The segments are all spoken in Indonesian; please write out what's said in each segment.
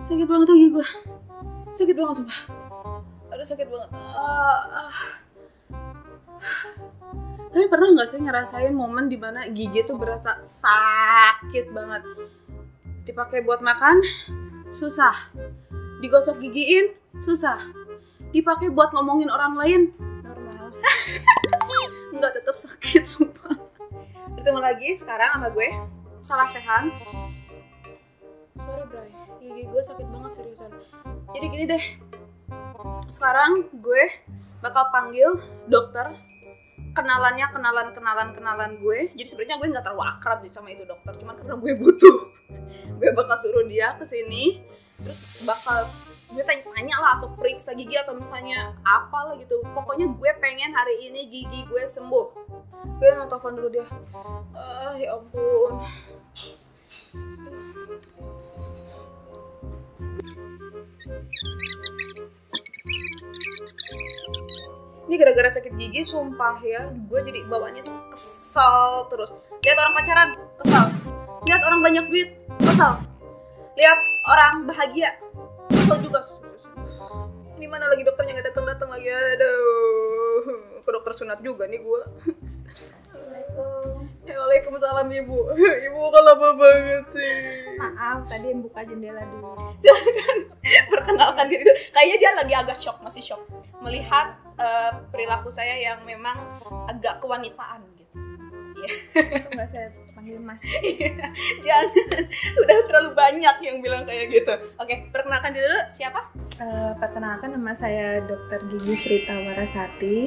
Sakit banget gigi gue. Sakit banget sumpah. Aduh sakit banget. Tapi pernah nggak sih ngerasain momen dimana gigi tuh berasa sakit banget? Dipakai buat makan susah, digosok gigiin susah, dipakai buat ngomongin orang lain normal. Nggak, tetap sakit sumpah. Bertemu lagi sekarang sama gue Salah Sehan. Sorry Bray, gigi gue sakit banget seriusan. Jadi gini deh, sekarang gue bakal panggil dokter. Kenalan gue. Jadi sebenarnya gue nggak terlalu akrab sama itu dokter, cuman karena gue butuh, gue bakal suruh dia kesini. Terus bakal gue tanya lah atau periksa gigi atau misalnya apalah gitu. Pokoknya gue pengen hari ini gigi gue sembuh. Gue mau telepon dulu dia. Ya ampun. Ini gara-gara sakit gigi sumpah ya, gue jadi bawaannya tuh kesal terus. Lihat orang pacaran, kesal. Lihat orang banyak duit, kesal. Lihat orang bahagia, kesal juga. Ini mana lagi dokternya nggak datang lagi, aduh. Ke dokter sunat juga nih gue. Waalaikumsalam ibu. Ibu kok lama banget sih. Maaf, tadi yang buka jendela dulu. Silakan perkenalkan diri dulu. Kayaknya dia lagi agak shock, masih shock melihat perilaku saya yang memang agak kewanitaan gitu. Iya. Itu nggak saya panggil Mas. Jangan, udah terlalu banyak yang bilang kayak gitu. Oke, perkenalkan diri dulu, siapa? Perkenalkan, nama saya Dr. Gigi Frita Warasati.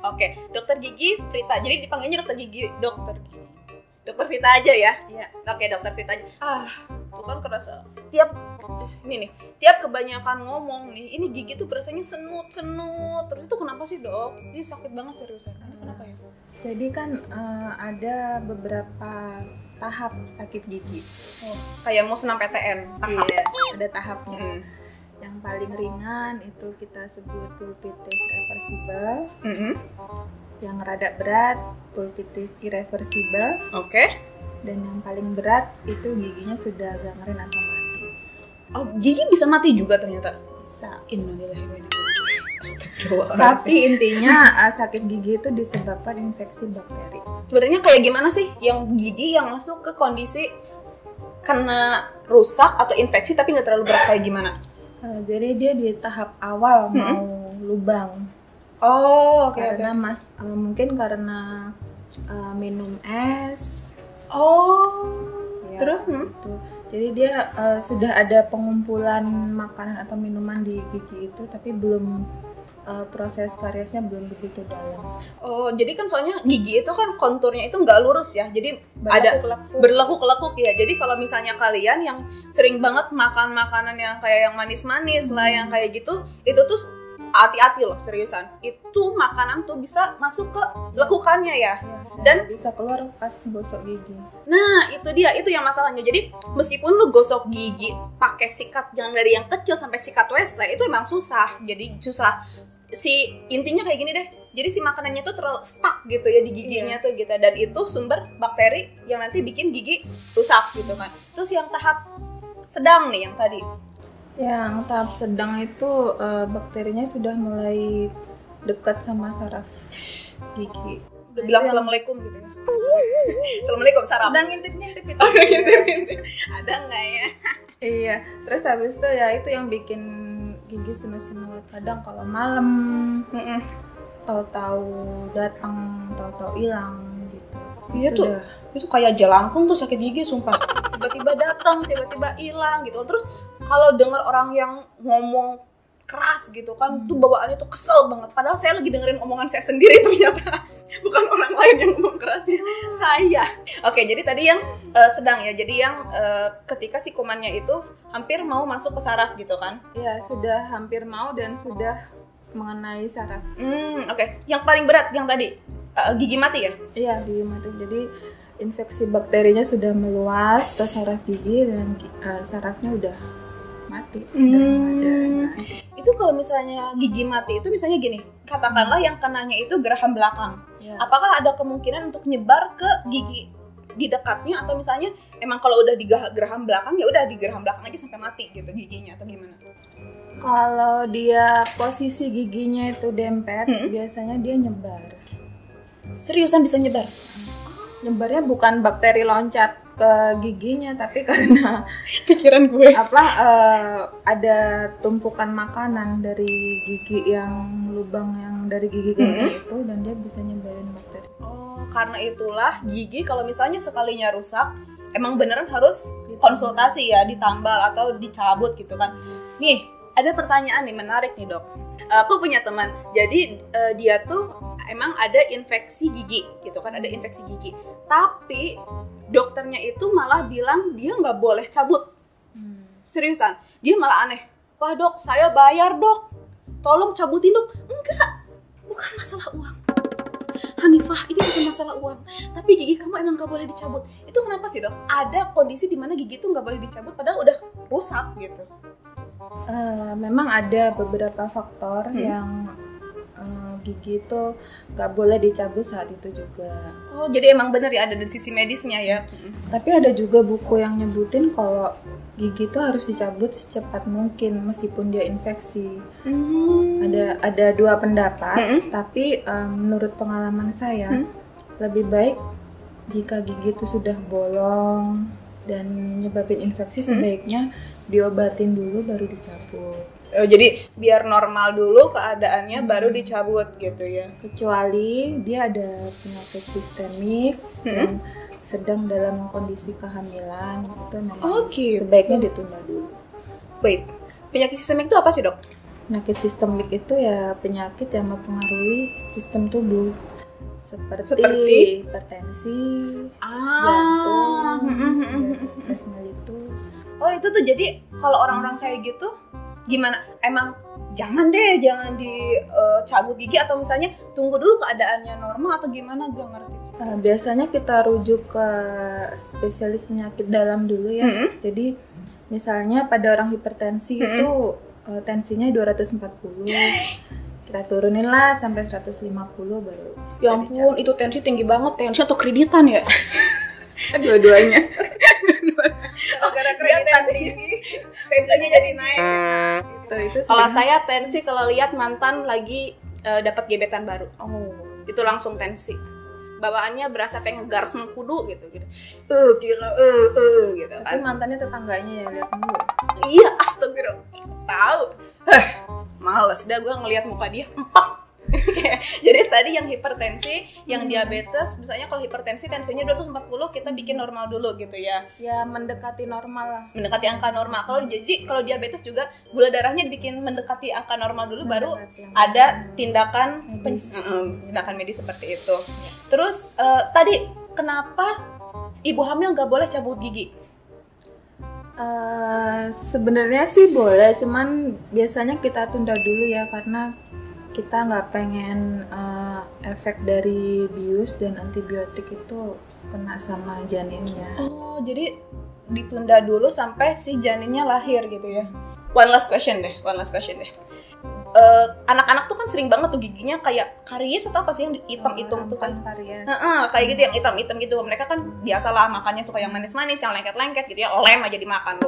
Oke, Dokter Gigi Frita. Jadi dipanggilnya Dokter Gigi, Dokter Frita aja ya? Iya. Oke, Dokter Frita aja. Tuh kan kerasa tiap kebanyakan ngomong nih, ini gigi tuh rasanya senut. Terus itu kenapa sih dok? Ini sakit banget seriusan. Kenapa ya? Jadi kan ada beberapa tahap sakit gigi. Kayak mau senam PTN. Tahap. Iya, ada tahapnya. Yang paling ringan itu kita sebut pulpitis reversible. Yang rada berat pulpitis irreversible. Oke. Dan yang paling berat itu giginya sudah gangren atau mati. Oh, gigi bisa mati juga ternyata. Bisa. Innalillahi wa inna ilaihi raji'un. Astagfirullah. Tapi intinya sakit gigi itu disebabkan infeksi bakteri. Sebenarnya kayak gimana sih yang gigi yang masuk ke kondisi kena rusak atau infeksi tapi nggak terlalu berat kayak gimana? Jadi dia di tahap awal mau lubang. Oh, oke. Karena mungkin karena minum es. Oh. Ya, terus? Gitu. Jadi dia sudah ada pengumpulan makanan atau minuman di gigi itu, tapi belum proses kariesnya belum begitu dalam. Oh, jadi kan soalnya gigi itu kan konturnya itu nggak lurus ya, jadi ada berlekuk-lekuk ya. Jadi kalau misalnya kalian yang sering banget makan makanan yang kayak yang manis-manis lah, yang kayak gitu, itu tuh hati-hati loh seriusan. Itu makanan tuh bisa masuk ke lekukannya ya. Dan bisa keluar pas gosok gigi. Nah, itu dia, itu yang masalahnya. Jadi meskipun lu gosok gigi pakai sikat yang dari yang kecil sampai sikat WC itu emang susah. Jadi susah. Intinya kayak gini deh. Jadi si makanannya tuh terlalu stuck gitu ya di giginya tuh gitu. Dan itu sumber bakteri yang nanti bikin gigi rusak gitu kan. Terus yang tahap sedang nih yang tadi. Yang tahap sedang itu bakterinya sudah mulai dekat sama saraf gigi. Udah bilang assalamualaikum gitu ya. Assalamualaikum saraf. Udah ngintip-ngintip itu. Ada nggak ya? Iya. Terus habis itu ya itu yang bikin gigi senut-senut. Kadang kalau malam tahu-tahu datang, tahu-tahu hilang gitu. Iya tuh. Itu kayak jelangkung tuh sakit gigi sumpah. Tiba-tiba datang, tiba-tiba hilang gitu. Terus kalau dengar orang yang ngomong keras gitu kan, tuh bawaannya tuh kesel banget. Padahal saya lagi dengerin omongan saya sendiri ternyata. Bukan orang lain yang ngomong kerasnya, saya. Oke, jadi tadi yang sedang ya. Jadi yang ketika si kumannya itu hampir mau masuk ke saraf gitu kan? Iya, sudah hampir mau dan sudah mengenai saraf. Oke. Yang paling berat yang tadi gigi mati ya? Iya, gigi mati. Jadi infeksi bakterinya sudah meluas ke saraf gigi dan sarafnya udah mati. Itu kalau misalnya gigi mati itu misalnya gini, katakanlah yang kenanya itu geraham belakang. Apakah ada kemungkinan untuk nyebar ke gigi di dekatnya, atau misalnya emang kalau udah di geraham belakang ya udah di geraham belakang aja sampai mati gitu giginya, atau gimana? Kalau dia posisi giginya itu dempet, biasanya dia nyebar. Seriusan bisa nyebar? Nyebarnya bukan bakteri loncat ke giginya, tapi karena Pikiran gue. ada tumpukan makanan dari gigi yang lubang yang dari gigi ganggang itu, dan dia bisa nyebarin bakteri. Oh, karena itulah gigi kalau misalnya sekalinya rusak, emang beneran harus konsultasi ya, ditambal atau dicabut gitu kan. Nih, ada pertanyaan nih menarik nih dok. Aku punya teman, jadi dia tuh emang ada infeksi gigi gitu kan, ada infeksi gigi. Tapi dokternya itu malah bilang dia nggak boleh cabut. Seriusan, dia malah aneh. Wah dok, saya bayar dok, tolong cabutin dok. Enggak, bukan masalah uang. Hanifah, ini bukan masalah uang, tapi gigi kamu emang nggak boleh dicabut. Itu kenapa sih dok? Ada kondisi di mana gigi tuh nggak boleh dicabut padahal udah rusak gitu. Memang ada beberapa faktor yang gigi itu nggak boleh dicabut saat itu juga. Oh, jadi emang bener ya ada dari sisi medisnya ya. Tapi ada juga buku yang nyebutin kalau gigi itu harus dicabut secepat mungkin meskipun dia infeksi. Ada dua pendapat, tapi menurut pengalaman saya lebih baik jika gigi itu sudah bolong dan nyebabin infeksi, sebaiknya diobatin dulu baru dicabut. Jadi biar normal dulu keadaannya baru dicabut gitu ya. Kecuali dia ada penyakit sistemik dan sedang dalam kondisi kehamilan, itu memang sebaiknya ditunda dulu. Wait, penyakit sistemik itu apa sih dok? Penyakit sistemik itu ya penyakit yang mempengaruhi sistem tubuh seperti hipertensi, jantung, diabetes mellitus. Oh itu tuh jadi kalau orang-orang kayak gitu gimana? Emang jangan dicabut gigi, atau misalnya tunggu dulu keadaannya normal, atau gimana? Gue ngerti. Biasanya kita rujuk ke spesialis penyakit dalam dulu ya. Jadi misalnya pada orang hipertensi itu tensinya 240, kita turunin lah sampai 150 baru. Ya ampun, itu tensi tinggi banget. Tensi atau kreditan ya? Dua-duanya. Gara kreditan tinggi, tensinya jadi naik. Itu kalau saya tensi kalau lihat mantan lagi dapat gebetan baru, itu langsung tensi. Bawaannya berasa pengen ngegaras mengkudu gitu. Gila, gitu kan. Tapi mantannya tetangganya ya, lihat dulu. Iya, astagfirullah. Tahu. Males dah gue ngelihat muka dia. Empat. Jadi tadi yang hipertensi, yang diabetes, misalnya kalau hipertensi tensinya 240, kita bikin normal dulu gitu ya. Ya mendekati normal lah. Mendekati angka normal. Kalau diabetes juga gula darahnya dibikin mendekati angka normal dulu, baru ada tindakan medis seperti itu. Terus tadi kenapa ibu hamil nggak boleh cabut gigi? Sebenarnya sih boleh, cuman biasanya kita tunda dulu ya, karena kita nggak pengen efek dari bius dan antibiotik itu kena sama janinnya. Oh, jadi ditunda dulu sampai si janinnya lahir gitu ya. One last question deh. Anak-anak tuh kan sering banget tuh giginya kayak karies atau apa sih yang hitam-hitam tuh kan? Karies. Kayak gitu yang hitam-hitam gitu. Mereka kan biasalah makannya suka yang manis-manis, yang lengket-lengket gitu ya. Lem aja dimakan lu.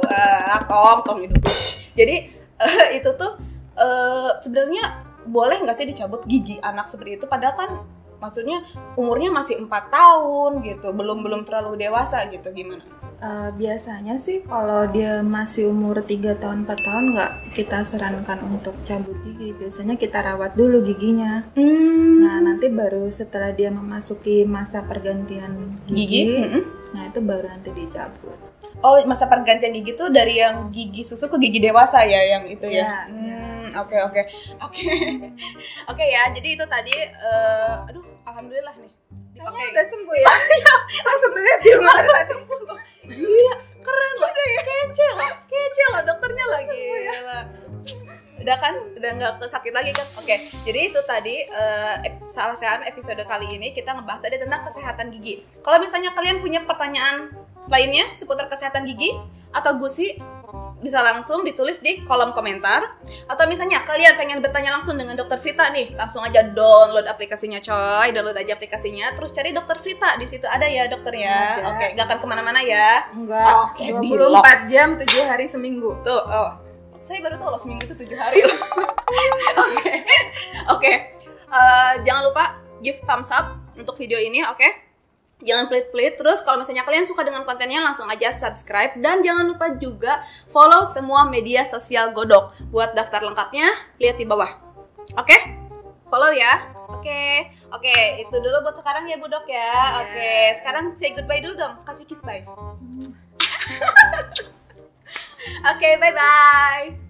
Tong hidup lu. Jadi itu tuh sebenarnya boleh nggak sih dicabut gigi anak seperti itu? Padahal kan maksudnya umurnya masih 4 tahun gitu, belum terlalu dewasa gitu, gimana? Biasanya sih kalau dia masih umur 3 tahun 4 tahun nggak kita sarankan untuk cabut gigi. Biasanya kita rawat dulu giginya. Nah nanti baru setelah dia memasuki masa pergantian gigi. Nah itu baru nanti dicabut. Oh, masa pergantian gigi tuh dari yang gigi susu ke gigi dewasa ya, yang itu ya? Oke. Oke ya, jadi itu tadi, aduh, alhamdulillah nih. Kayaknya udah sembuh ya? Sebenarnya dia udah sembuh. Gila, keren loh. Kece loh, dokternya lagi. Udah kan, udah nggak sakit lagi kan? Oke, jadi itu tadi salah satu episode kali ini kita ngebahas tadi tentang kesehatan gigi. Kalau misalnya kalian punya pertanyaan lainnya seputar kesehatan gigi atau gusi, bisa langsung ditulis di kolom komentar. Atau misalnya kalian pengen bertanya langsung dengan Dokter Vita nih, langsung aja download aplikasinya coy, download aja aplikasinya, terus cari Dokter Vita, di situ ada ya dokter ya. Oke, gak akan kemana-mana ya. Enggak. Oke, 24 jam 7 hari seminggu. Tuh, saya baru tahu loh seminggu itu 7 hari loh. Oke. Jangan lupa give thumbs up untuk video ini, oke? Jangan pelit-pelit. Terus kalau misalnya kalian suka dengan kontennya, langsung aja subscribe. Dan jangan lupa juga follow semua media sosial Godok. Buat daftar lengkapnya, lihat di bawah. Oke? Follow ya. Oke, itu dulu buat sekarang ya Bu Dok ya. Oke, sekarang say goodbye dulu dong. Kasih kiss bye. Oke, bye-bye.